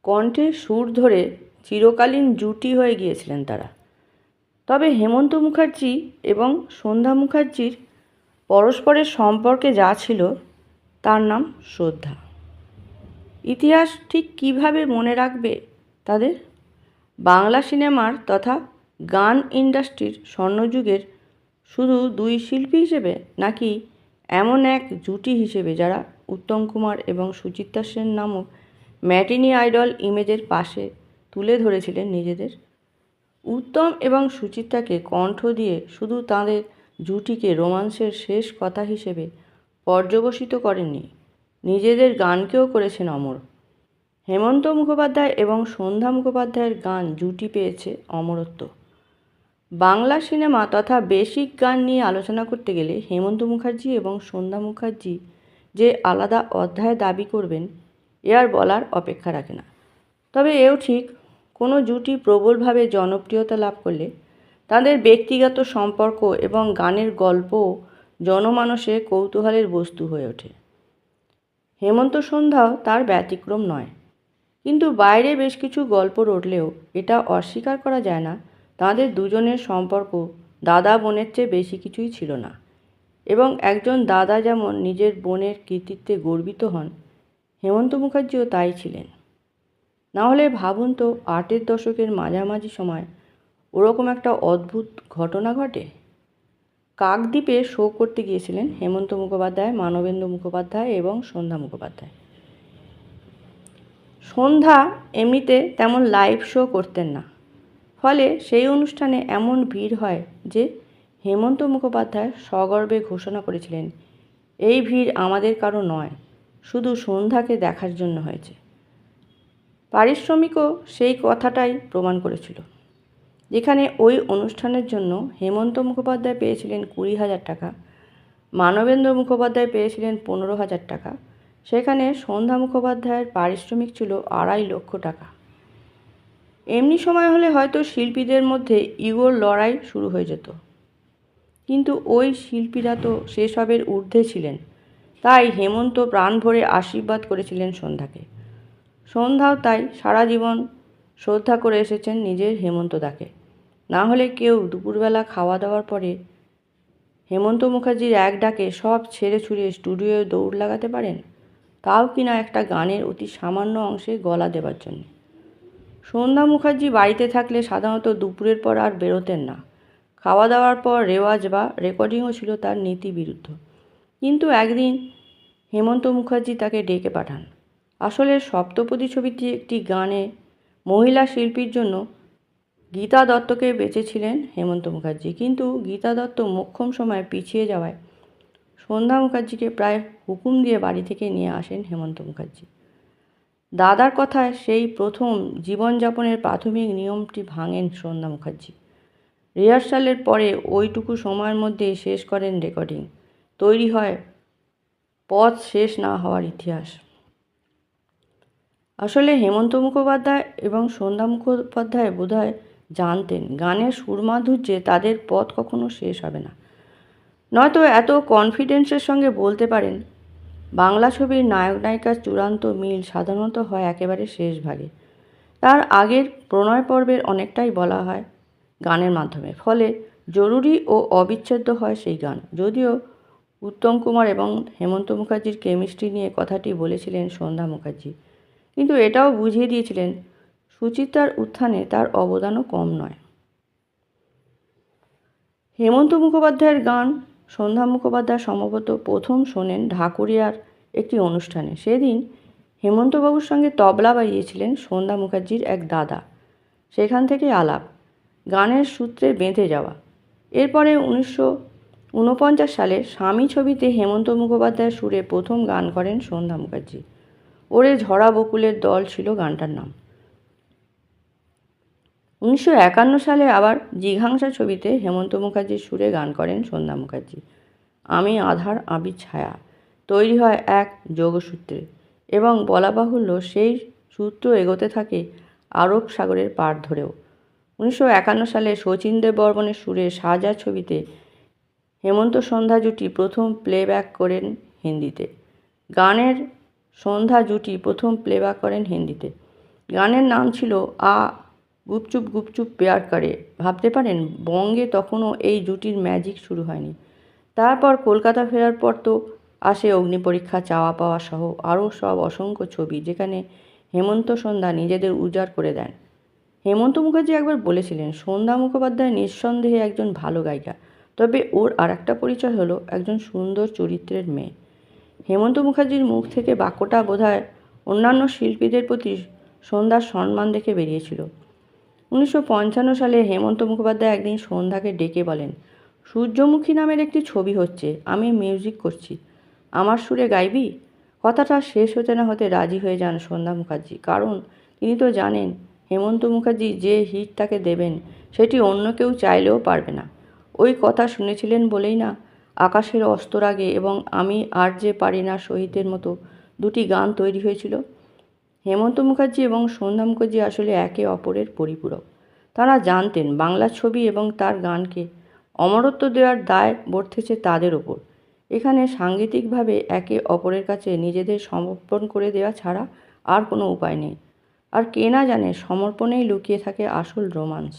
কণ্ঠে সুর ধরে চিরকালীন জুটি হয়ে গিয়েছিলেন তারা। তবে হেমন্ত মুখার্জি এবং সন্ধ্যা মুখার্জির পরস্পরের সম্পর্কে যা ছিল তার নাম শ্রদ্ধা। ইতিহাস ঠিক কীভাবে মনে রাখবে তাদের? বাংলা সিনেমার তথা গান ইন্ডাস্ট্রির স্বর্ণযুগের শুধু দুই শিল্পী হিসেবে, নাকি এমন এক জুটি হিসেবে যারা উত্তম কুমার এবং সুচিত্রা সেন নামক ম্যাটিনি আইডল ইমেজের পাশে তুলে ধরেছিলেন নিজেদের? উত্তম এবং সুচিত্রাকে কণ্ঠ দিয়ে শুধু তাঁদের জুটিকে রোমান্সের শেষ কথা হিসেবে পর্যবসিত করেননি, নিজেদের গানকেও করেছেন অমর। হেমন্ত মুখোপাধ্যায় এবং সন্ধ্যা মুখোপাধ্যায়ের গান জুটি পেয়েছে অমরত্ব। বাংলা সিনেমা তথা বেসিক গান নিয়ে আলোচনা করতে গেলে হেমন্ত মুখার্জি এবং সন্ধ্যা মুখার্জি যে আলাদা অধ্যায় দাবি করবেন এ আর বলার অপেক্ষা রাখে না। তবে এও ঠিক, কোনো জুটি প্রবলভাবে জনপ্রিয়তা লাভ করলে তাদের ব্যক্তিগত সম্পর্ক এবং গানের গল্পও জনমানসে কৌতূহলের বস্তু হয়ে ওঠে। হেমন্ত সন্ধ্যাও তার ব্যতিক্রম নয়। কিন্তু বাইরে বেশ কিছু গল্প রটলেও এটা অস্বীকার করা যায় না, তাঁদের দুজনের সম্পর্ক দাদা বোনের চেয়ে বেশি কিছুই ছিল না। এবং একজন দাদা যেমন নিজের বোনের কৃতিত্বে গর্বিত হন, হেমন্ত মুখার্জিও তাই ছিলেন। না হলে ভাবুন তো, ৮-এর দশকের মাঝামাঝি সময় ওরকম একটা অদ্ভুত ঘটনা ঘটে। কাকদ্বীপে শো করতে গিয়েছিলেন হেমন্ত মুখোপাধ্যায়, মানবেন্দ্র মুখোপাধ্যায় এবং সন্ধ্যা মুখোপাধ্যায়। সন্ধ্যা এমনিতে তেমন লাইভ শো করতেন না, ফলে সেই অনুষ্ঠানে এমন ভিড় হয় যে হেমন্ত মুখোপাধ্যায় সগর্বে ঘোষণা করেছিলেন, এই ভিড় আমাদের কারো নয়, শুধু সন্ধ্যাকে দেখার জন্য হয়েছে। পারিশ্রমিকও সেই কথাটাই প্রমাণ করেছিল। যেখানে ওই অনুষ্ঠানের জন্য হেমন্ত মুখোপাধ্যায় পেয়েছিলেন 20,000 টাকা, মানবেন্দ্র মুখোপাধ্যায় পেয়েছিলেন 15,000 টাকা, সেখানে সন্ধ্যা মুখোপাধ্যায়ের পারিশ্রমিক ছিল 2.5 লক্ষ টাকা। এমনি সময় হলে হয়তো শিল্পীদের মধ্যে ইগোর লড়াই শুরু হয়ে যেত, কিন্তু ওই শিল্পীরা তো সেসবের ঊর্ধ্বে ছিলেন। তাই হেমন্ত প্রাণ ভরে আশীর্বাদ করেছিলেন সন্ধ্যাকে। সন্ধ্যাও তাই সারা জীবন শ্রদ্ধা করে এসেছেন নিজের হেমন্তদাকে। না হলে কেউ দুপুরবেলা খাওয়া দাওয়ার পরে হেমন্ত মুখার্জির এক ডাকে সব ছেড়ে ছুড়ে স্টুডিওয়ে দৌড় লাগাতে পারেন, তাও কিনা একটা গানের অতি সামান্য অংশে গলা দেবার জন্য। সন্ধ্যা মুখার্জি বাড়িতে থাকলে সাধারণত দুপুরের পর আর বেরোতেন না। খাওয়া দাওয়ার পর রেওয়াজ বা রেকর্ডিংও ছিল তার নীতি বিরুদ্ধ। কিন্তু একদিন হেমন্ত মুখার্জি তাকে ডেকে পাঠান। আসলে সপ্তপদী ছবিটি একটি গানে মহিলা শিল্পীর জন্য গীতা দত্তকে বেঁচেছিলেন হেমন্ত মুখার্জি, কিন্তু গীতা দত্ত মোক্ষম সময়ে পিছিয়ে যাওয়ায় সন্ধ্যা মুখার্জিকে প্রায় হুকুম দিয়ে বাড়ি থেকে নিয়ে আসেন হেমন্ত মুখার্জি। দাদার কথায় সেই প্রথম জীবনযাপনের প্রাথমিক নিয়মটি ভাঙেন সন্ধ্যা মুখার্জি। রিহার্সালের পরে ওইটুকু সময়ের মধ্যে শেষ করেন রেকর্ডিং। তৈরি হয় পথ শেষ না হওয়ার ইতিহাস। আসলে হেমন্ত মুখোপাধ্যায় এবং সন্ধ্যা মুখোপাধ্যায় বোধহয় জানতেন গানের সুরমাধুর্যে তাদের পথ কখনো শেষ হবে না। নয়তো এত কনফিডেন্সের সঙ্গে বলতে পারেন, বাংলা ছবির নায়ক নায়িকার চূড়ান্ত মিল সাধারণত হয় একেবারে শেষ ভাগে। তার আগের প্রণয় পর্বের অনেকটাই বলা হয় গানের মাধ্যমে, ফলে জরুরি ও অবিচ্ছেদ্য হয় সেই গান। যদিও উত্তম কুমার এবং হেমন্ত মুখার্জির কেমিস্ট্রি নিয়ে কথাটি বলেছিলেন সন্ধ্যা মুখার্জি, কিন্তু এটাও বুঝিয়ে দিয়েছিলেন সুচিত্রার উত্থানে তার অবদানও কম নয়। হেমন্ত মুখোপাধ্যায়ের গান সন্ধ্যা মুখোপাধ্যায় সম্ভবত প্রথম শোনেন ঢাকুরিয়ার একটি অনুষ্ঠানে। সেদিন হেমন্তবাবুর সঙ্গে তবলা বাজিয়েছিলেন সন্ধ্যা মুখার্জির এক দাদা। সেখান থেকে আলাপ, গানের সূত্রে বেঁধে যাওয়া। এরপরে 1949 সালে স্বামী ছবিতে হেমন্ত মুখোপাধ্যায়ের সুরে প্রথম গান করেন সন্ধ্যা মুখার্জি। ওরে ঝরা বকুলের দল ছিল গানটার নাম। 1951 সালে আবার জিঘাংসা ছবিতে হেমন্ত মুখার্জির সুরে গান করেন সন্ধ্যা মুখার্জি। আমি আধার আমি ছায়া তৈরি হয় এক যোগসূত্রে, এবং বলা বাহুল্য সেই সূত্র এগোতে থাকে আরব সাগরের পাড় ধরেও। 1951 সালে শচীন দেব বর্মনের সুরে সাজা ছবিতে হেমন্ত সন্ধ্যা জুটি প্রথম প্লেব্যাক করেন হিন্দিতে। গানের সন্ধ্যা জুটি প্রথম প্লেব্যাক করেন হিন্দিতে। গানের নাম ছিল আ গুপচুপ গুপচুপ পেয়ার করে। ভাবতে পারেন বঙ্গে তখনও এই জুটির ম্যাজিক শুরু হয়নি। তারপর কলকাতা ফেরার পর তো আসে অগ্নিপরীক্ষা, চাওয়া পাওয়া সহ আরও সব অসংখ্য ছবি, যেখানে হেমন্ত সন্ধ্যা নিজেদের উজাড় করে দেন। হেমন্ত মুখার্জি একবার বলেছিলেন, সন্ধ্যা মুখোপাধ্যায় নিঃসন্দেহে একজন ভালো গায়িকা, তবে ওর আর একটা পরিচয় হলো একজন সুন্দর চরিত্রের মেয়ে। হেমন্ত মুখার্জির মুখ থেকে বাক্যটা বোধহয় অন্যান্য শিল্পীদের প্রতি সন্ধ্যার সম্মান দেখে বেরিয়েছিল। 1955 সালে হেমন্ত মুখোপাধ্যায় একদিন সন্ধ্যাকে ডেকে বলেন, সূর্যমুখী নামের একটি ছবি হচ্ছে, আমি মিউজিক করছি, আমার সুরে গাইবি? কথাটা শেষ হতে না হতে রাজি হয়ে যান সন্ধ্যা মুখার্জি, কারণ তিনি তো জানেন হেমন্ত মুখার্জি যে হিট তাকে দেবেন সেটি অন্য কেউ চাইলেও পারবে না। ওই কথা শুনেছিলেন বলেই না আকাশের অস্তরাগে এবং আমি আর যে পারি না সহিতের মতো দুটি গান তৈরি হয়েছিল। হেমন্ত মুখার্জি এবং সন্ধ্যা মুখার্জি আসলে একে অপরের পরিপূরক। তারা জানতেন বাংলা ছবি এবং তার গানকে অমরত্ব দেওয়ার দায় বর্তেছে তাদের ওপর। এখানে সাংগীতিকভাবে একে অপরের কাছে নিজেদের সমর্পণ করে দেওয়া ছাড়া আর কোনো উপায় নেই। আর কে না জানে সমর্পণেই লুকিয়ে থাকে আসল রোমান্স।